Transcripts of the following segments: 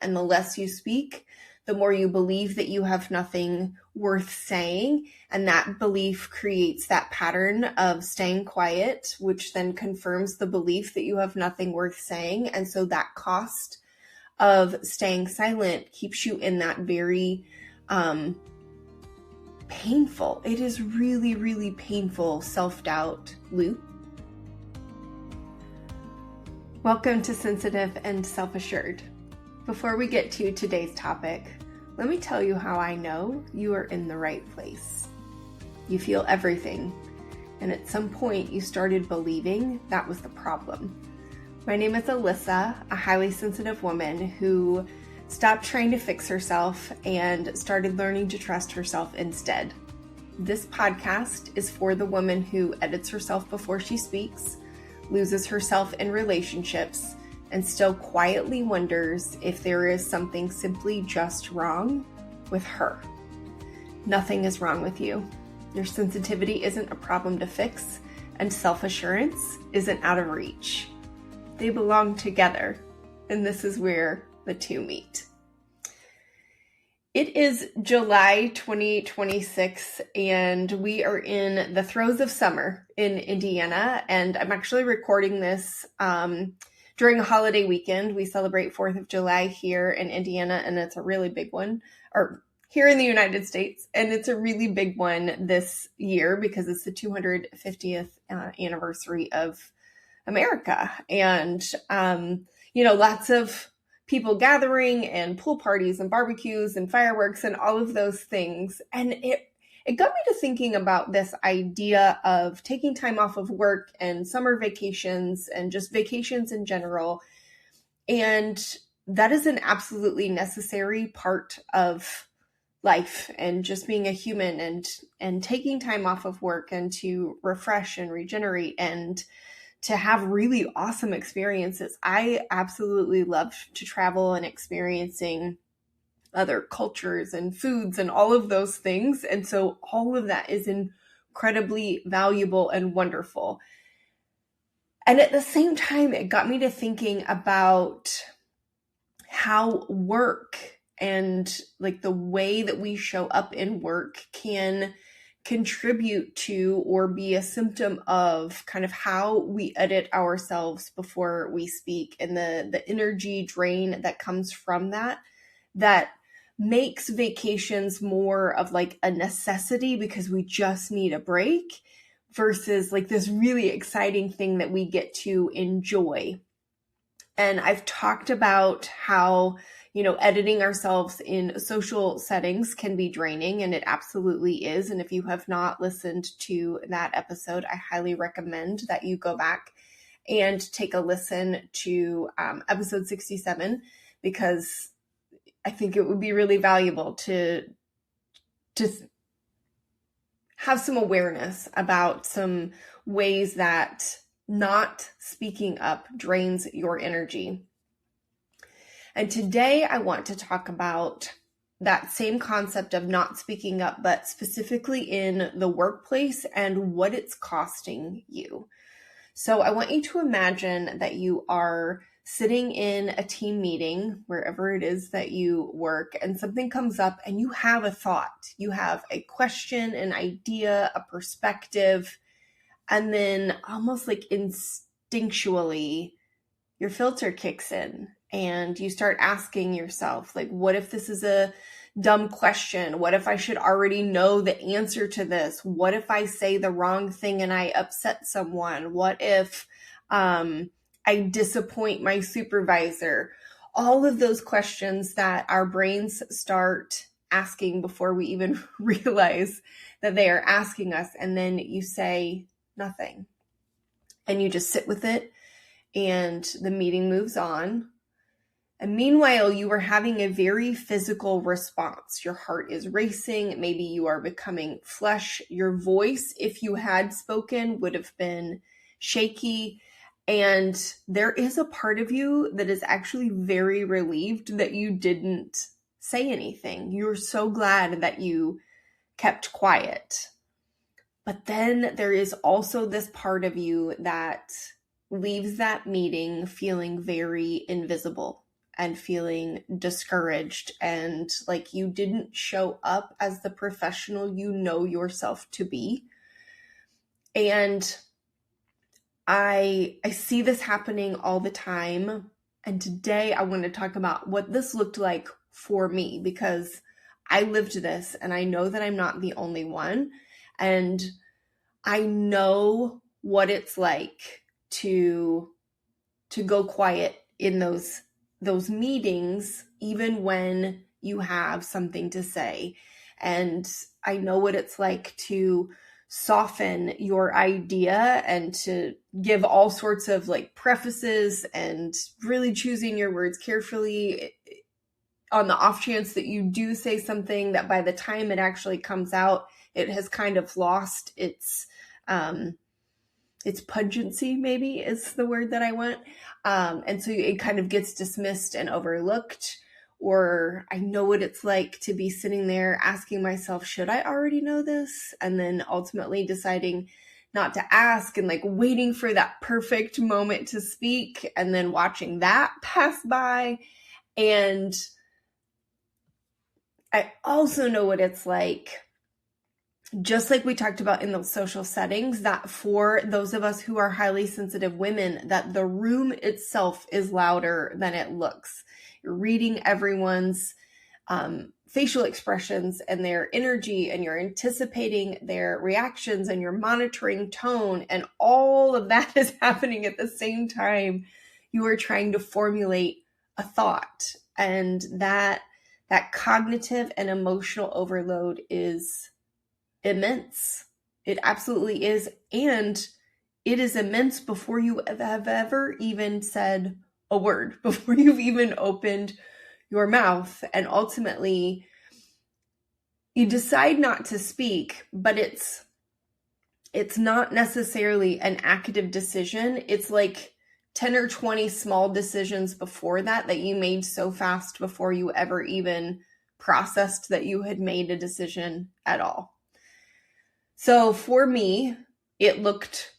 And the less you speak, the more you believe that you have nothing worth saying. And that belief creates that pattern of staying quiet, which then confirms the belief that you have nothing worth saying. And so that cost of staying silent keeps you in that very painful, it is really, really painful self-doubt loop. Welcome to Sensitive and Self-Assured. Before we get to today's topic, let me tell you how I know you are in the right place. You feel everything, and at some point you started believing that was the problem. My name is Alyssa, a highly sensitive woman who stopped trying to fix herself and started learning to trust herself instead. This podcast is for the woman who edits herself before she speaks, loses herself in relationships, and still quietly wonders if there is something simply just wrong with her. Nothing is wrong with you. Your sensitivity isn't a problem to fix, and self-assurance isn't out of reach. They belong together, and this is where the two meet. It is July 2026, and we are in the throes of summer in Indiana, and I'm actually recording this during a holiday weekend. We celebrate 4th of July here in Indiana, and it's a really big one, or here in the United States, and it's a really big one this year because it's the 250th anniversary of America. And, lots of people gathering and pool parties and barbecues and fireworks and all of those things. And it got me to thinking about this idea of taking time off of work and summer vacations and just vacations in general. And that is an absolutely necessary part of life and just being a human and taking time off of work and to refresh and regenerate and to have really awesome experiences. I absolutely love to travel and experiencing other cultures and foods and all of those things. And so all of that is incredibly valuable and wonderful. And at the same time, it got me to thinking about how work and like the way that we show up in work can contribute to or be a symptom of kind of how we edit ourselves before we speak, and the energy drain that comes from that makes vacations more of like a necessity because we just need a break versus like this really exciting thing that we get to enjoy. And I've talked about how editing ourselves in social settings can be draining, and it absolutely is. And if you have not listened to that episode, I highly recommend that you go back and take a listen to episode 67, because I think it would be really valuable to have some awareness about some ways that not speaking up drains your energy. And today I want to talk about that same concept of not speaking up, but specifically in the workplace and what it's costing you. So I want you to imagine that you are sitting in a team meeting, wherever it is that you work, and something comes up and you have a thought, you have a question, an idea, a perspective, and then almost like instinctually, your filter kicks in. And you start asking yourself, like, what if this is a dumb question? What if I should already know the answer to this? What if I say the wrong thing and I upset someone? What if I disappoint my supervisor? All of those questions that our brains start asking before we even realize that they are asking us. And then you say nothing. And you just sit with it, and the meeting moves on. And meanwhile, you are having a very physical response. Your heart is racing. Maybe you are becoming flesh. Your voice, if you had spoken, would have been shaky. And there is a part of you that is actually very relieved that you didn't say anything. You're so glad that you kept quiet. But then there is also this part of you that leaves that meeting feeling very invisible and feeling discouraged and like you didn't show up as the professional you know yourself to be. And I see this happening all the time. And today I want to talk about what this looked like for me, because I lived this and I know that I'm not the only one. And I know what it's like to go quiet in those meetings, even when you have something to say. And I know what it's like to soften your idea and to give all sorts of like prefaces and really choosing your words carefully on the off chance that you do say something that by the time it actually comes out, it has kind of lost its pungency, maybe is the word that I want. And so it kind of gets dismissed and overlooked. Or I know what it's like to be sitting there asking myself, should I already know this? And then ultimately deciding not to ask and like waiting for that perfect moment to speak and then watching that pass by. And I also know what it's like, just like we talked about in those social settings, that for those of us who are highly sensitive women, that the room itself is louder than it looks. You're reading everyone's facial expressions and their energy, and you're anticipating their reactions, and you're monitoring tone, and all of that is happening at the same time you are trying to formulate a thought. And that cognitive and emotional overload is immense. It absolutely is. And it is immense before you have ever even said a word, before you've even opened your mouth. And ultimately, you decide not to speak, but it's not necessarily an active decision. It's like 10 or 20 small decisions before that you made so fast before you ever even processed that you had made a decision at all. So for me, it looked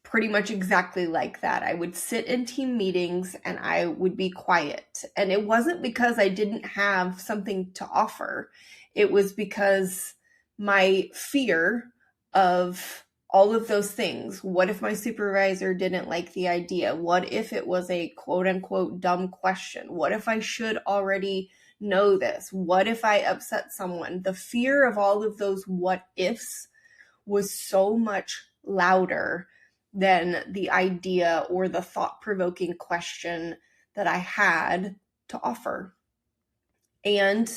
pretty much exactly like that. I would sit in team meetings and I would be quiet. And it wasn't because I didn't have something to offer. It was because my fear of all of those things. What if my supervisor didn't like the idea? What if it was a quote unquote dumb question? What if I should already know this? What if I upset someone? The fear of all of those what ifs was so much louder than the idea or the thought-provoking question that I had to offer. And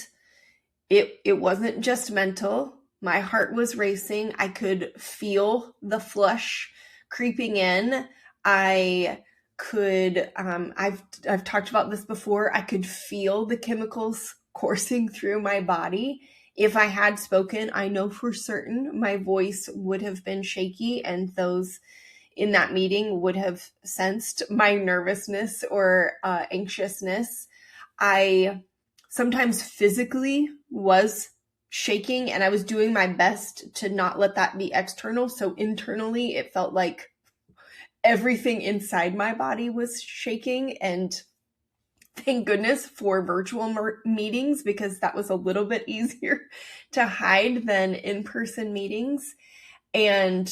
it wasn't just mental. My heart was racing. I could feel the flush creeping in. I could, I've talked about this before. I could feel the chemicals coursing through my body. If I had spoken, I know for certain my voice would have been shaky, and those in that meeting would have sensed my nervousness or anxiousness. I sometimes physically was shaking, and I was doing my best to not let that be external. So internally, it felt like everything inside my body was shaking. And thank goodness for virtual meetings, because that was a little bit easier to hide than in-person meetings. And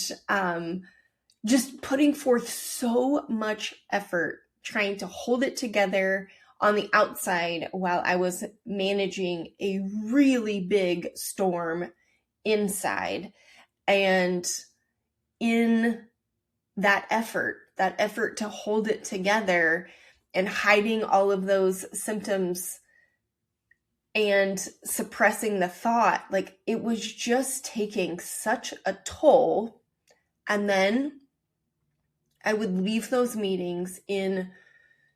just putting forth so much effort trying to hold it together on the outside while I was managing a really big storm inside. And in that effort to hold it together and hiding all of those symptoms and suppressing the thought, like it was just taking such a toll. And then I would leave those meetings in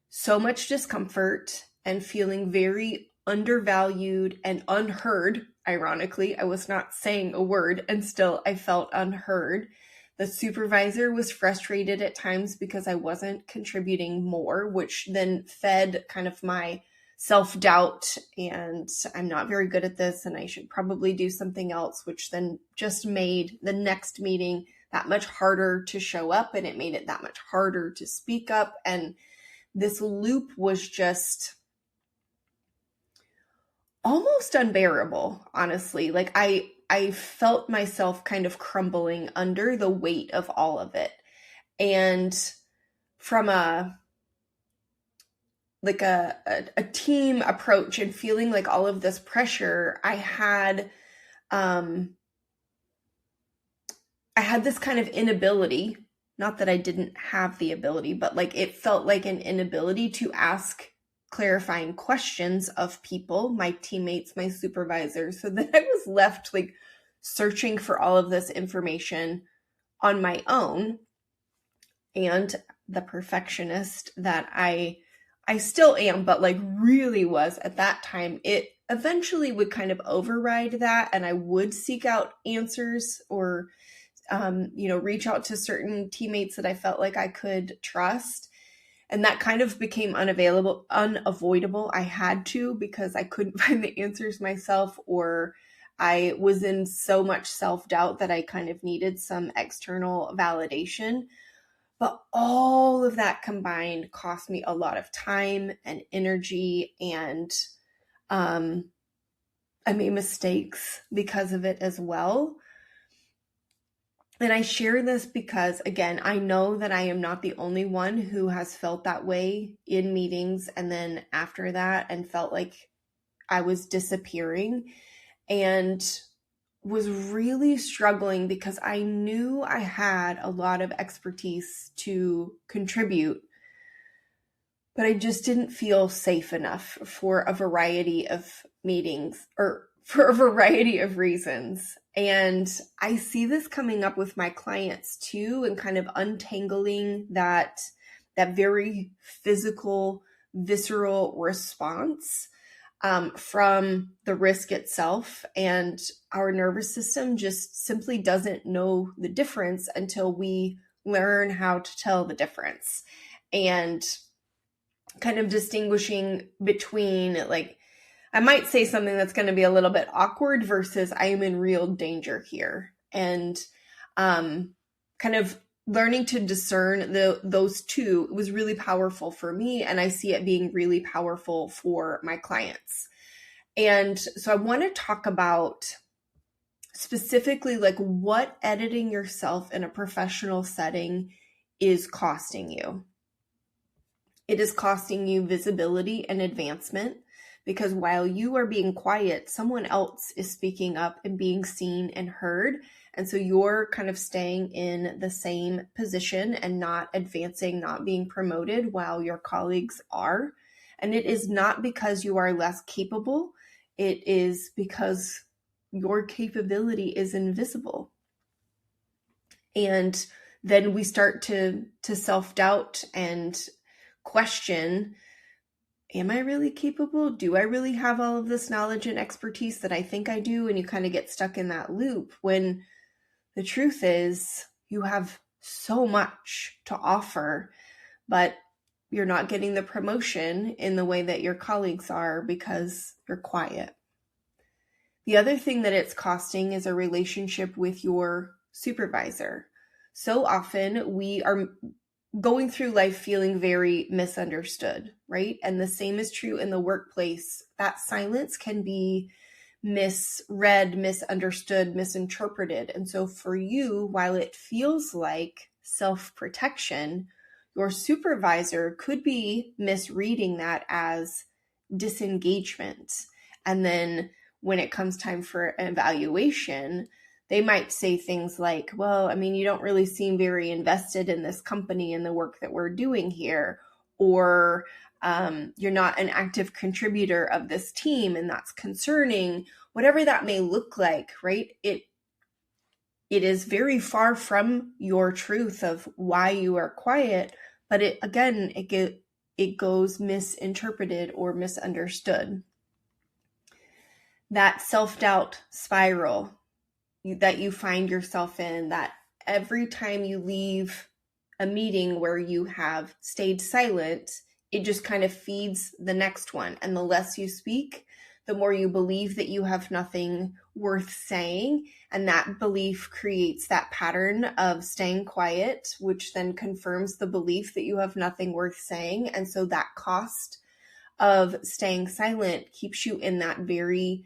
so much discomfort and feeling very undervalued and unheard. Ironically, I was not saying a word, and still I felt unheard. The supervisor was frustrated at times because I wasn't contributing more, which then fed kind of my self-doubt, and I'm not very good at this and I should probably do something else, which then just made the next meeting that much harder to show up, and it made it that much harder to speak up. And this loop was just almost unbearable, honestly. Like I felt myself kind of crumbling under the weight of all of it. And from a team approach and feeling like all of this pressure, I had this kind of inability, not that I didn't have the ability, but like it felt like an inability to ask clarifying questions of people, my teammates, my supervisors, so that I was left like searching for all of this information on my own. And the perfectionist that I still am, but like really was at that time, it eventually would kind of override that, and I would seek out answers or reach out to certain teammates that I felt like I could trust. And that kind of became unavoidable. I had to, because I couldn't find the answers myself, or I was in so much self-doubt that I kind of needed some external validation. But all of that combined cost me a lot of time and energy, and I made mistakes because of it as well. And I share this because, again, I know that I am not the only one who has felt that way in meetings and then after that, and felt like I was disappearing and was really struggling because I knew I had a lot of expertise to contribute, but I just didn't feel safe enough for a variety of meetings, or for a variety of reasons. And I see this coming up with my clients too, and kind of untangling that very physical, visceral response from the risk itself. And our nervous system just simply doesn't know the difference until we learn how to tell the difference. And kind of distinguishing between, like, I might say something that's going to be a little bit awkward versus I am in real danger here. And kind of learning to discern those two was really powerful for me, and I see it being really powerful for my clients. And so I want to talk about specifically like what editing yourself in a professional setting is costing you. It is costing you visibility and advancement, because while you are being quiet, someone else is speaking up and being seen and heard. And so you're kind of staying in the same position and not advancing, not being promoted, while your colleagues are. And it is not because you are less capable. It is because your capability is invisible. And then we start to self-doubt and question, am I really capable? Do I really have all of this knowledge and expertise that I think I do? And you kind of get stuck in that loop, when the truth is you have so much to offer, but you're not getting the promotion in the way that your colleagues are because you're quiet. The other thing that it's costing is a relationship with your supervisor. So often we are going through life feeling very misunderstood, right? And the same is true in the workplace. That silence can be misread, misunderstood, misinterpreted. And so for you, while it feels like self-protection, your supervisor could be misreading that as disengagement. And then when it comes time for an evaluation, they might say things like, well, I mean, you don't really seem very invested in this company and the work that we're doing here, or you're not an active contributor of this team, and that's concerning. Whatever that may look like, right? It is very far from your truth of why you are quiet, but it goes misinterpreted or misunderstood. That self-doubt spiral that you find yourself in, that every time you leave a meeting where you have stayed silent, it just kind of feeds the next one. And the less you speak, the more you believe that you have nothing worth saying. And that belief creates that pattern of staying quiet, which then confirms the belief that you have nothing worth saying. And so that cost of staying silent keeps you in that very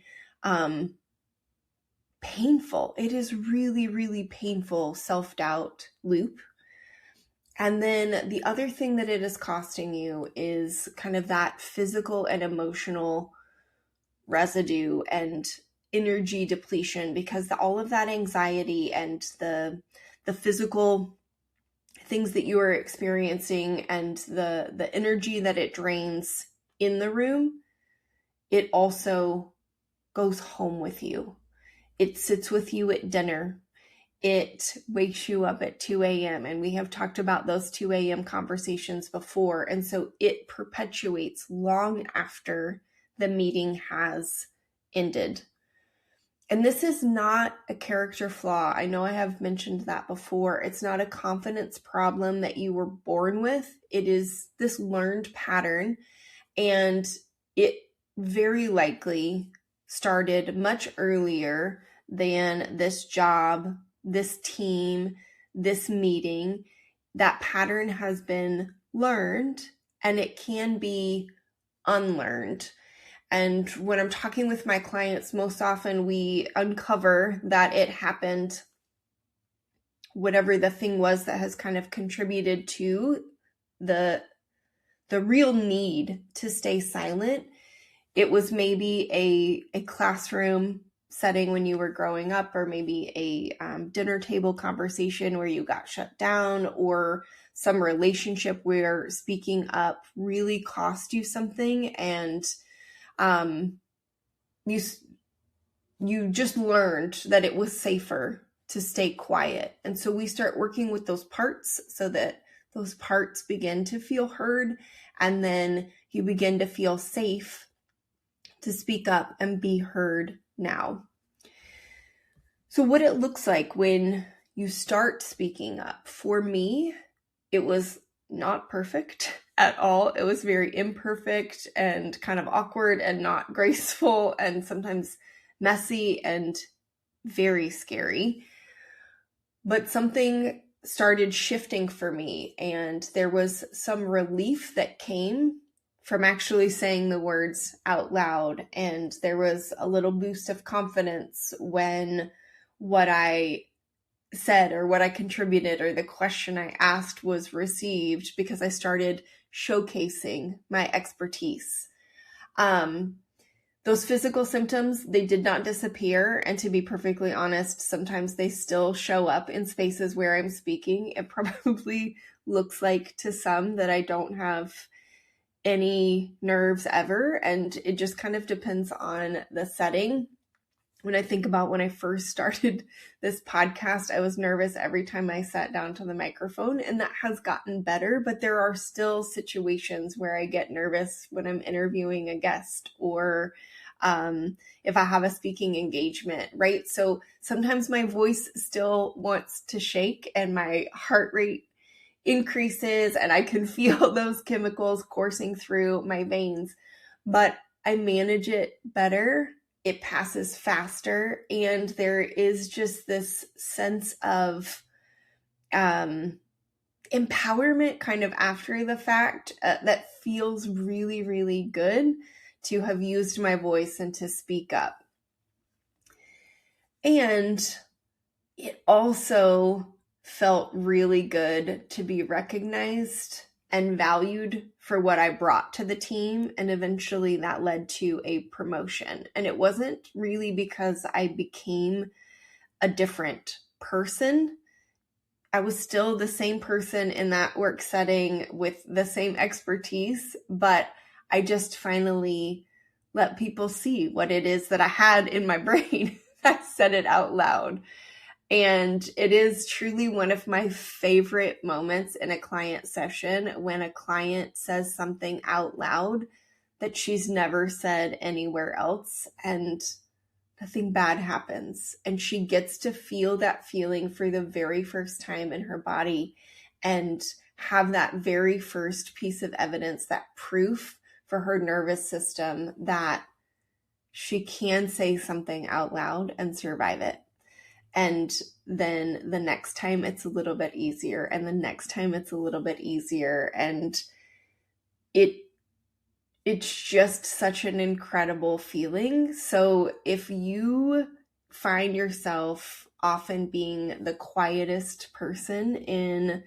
painful, it is really, really painful self-doubt loop. And then the other thing that it is costing you is kind of that physical and emotional residue and energy depletion, because all of that anxiety and the physical things that you are experiencing and the energy that it drains in the room, it also goes home with you. It sits with you at dinner. It wakes you up at 2 a.m. And we have talked about those 2 a.m. conversations before. And so it perpetuates long after the meeting has ended. And this is not a character flaw. I know I have mentioned that before. It's not a confidence problem that you were born with. It is this learned pattern. And it very likely started much earlier than this job, this team, this meeting. That pattern has been learned, and it can be unlearned. And when I'm talking with my clients, most often we uncover that it happened, whatever the thing was that has kind of contributed to the real need to stay silent. It was maybe a classroom setting when you were growing up, or maybe a dinner table conversation where you got shut down, or some relationship where speaking up really cost you something, and you just learned that it was safer to stay quiet. And so we start working with those parts so that those parts begin to feel heard, and then you begin to feel safe to speak up and be heard now. So what it looks like when you start speaking up, for me, it was not perfect at all. It was very imperfect and kind of awkward and not graceful and sometimes messy and very scary. But something started shifting for me, and there was some relief that came from actually saying the words out loud. And there was a little boost of confidence when what I said or what I contributed or the question I asked was received, because I started showcasing my expertise. Those physical symptoms, they did not disappear. And to be perfectly honest, sometimes they still show up in spaces where I'm speaking. It probably looks like to some that I don't have any nerves ever. And it just kind of depends on the setting. When I think about when I first started this podcast, I was nervous every time I sat down to the microphone, and that has gotten better, but there are still situations where I get nervous when I'm interviewing a guest, or if I have a speaking engagement, right? So sometimes my voice still wants to shake and my heart rate increases and I can feel those chemicals coursing through my veins, but I manage it better. It passes faster, and there is just this sense of empowerment kind of after the fact that feels really, really good to have used my voice and to speak up. And it also felt really good to be recognized and valued for what I brought to the team. And eventually that led to a promotion. And it wasn't really because I became a different person. I was still the same person in that work setting with the same expertise, but I just finally let people see what it is that I had in my brain. I said it out loud. And it is truly one of my favorite moments in a client session when a client says something out loud that she's never said anywhere else, and nothing bad happens. And she gets to feel that feeling for the very first time in her body and have that very first piece of evidence, that proof for her nervous system that she can say something out loud and survive it. And then the next time it's a little bit easier, and the next time it's a little bit easier. And it it's just such an incredible feeling. So if you find yourself often being the quietest person in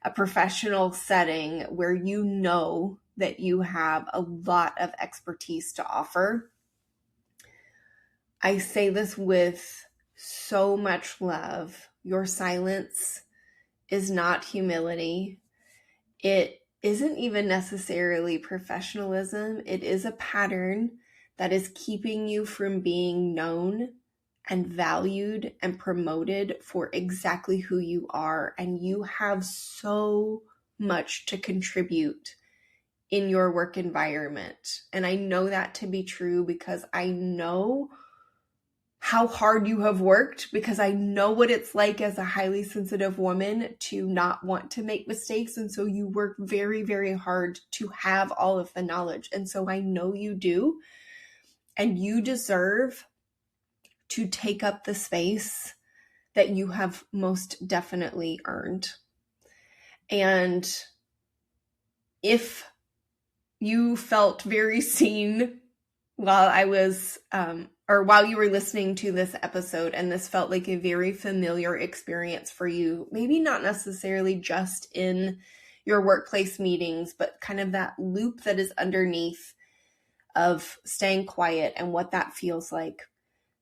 a professional setting where you know that you have a lot of expertise to offer, I say this with so much love. Your silence is not humility. It isn't even necessarily professionalism. It is a pattern that is keeping you from being known and valued and promoted for exactly who you are. And you have so much to contribute in your work environment. And I know that to be true because I know how hard you have worked, because I know what it's like as a highly sensitive woman to not want to make mistakes. And so you work very, very hard to have all of the knowledge. And so I know you do. And you deserve to take up the space that you have most definitely earned. And if you felt very seen while I was, or while you were listening to this episode, and this felt like a very familiar experience for you, maybe not necessarily just in your workplace meetings, but kind of that loop that is underneath of staying quiet and what that feels like,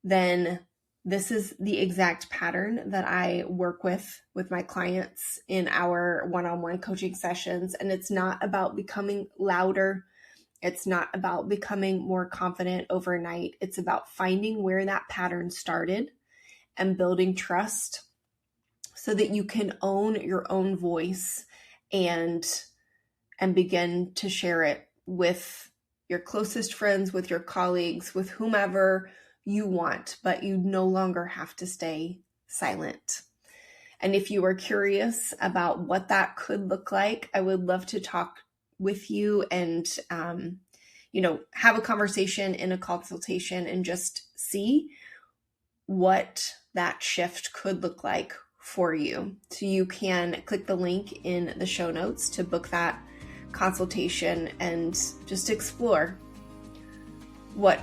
then this is the exact pattern that I work with my clients in our one-on-one coaching sessions. And it's not about becoming louder. It's not about becoming more confident overnight. It's about finding where that pattern started and building trust so that you can own your own voice and begin to share it with your closest friends, with your colleagues, with whomever you want, but you no longer have to stay silent. And if you are curious about what that could look like, I would love to talk with you and, have a conversation in a consultation and just see what that shift could look like for you. So you can click the link in the show notes to book that consultation and just explore what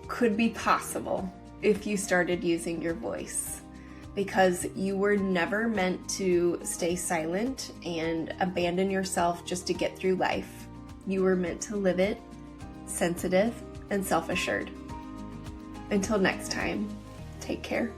could be possible if you started using your voice, because you were never meant to stay silent and abandon yourself just to get through life. You were meant to live it sensitive and self-assured. Until next time, take care.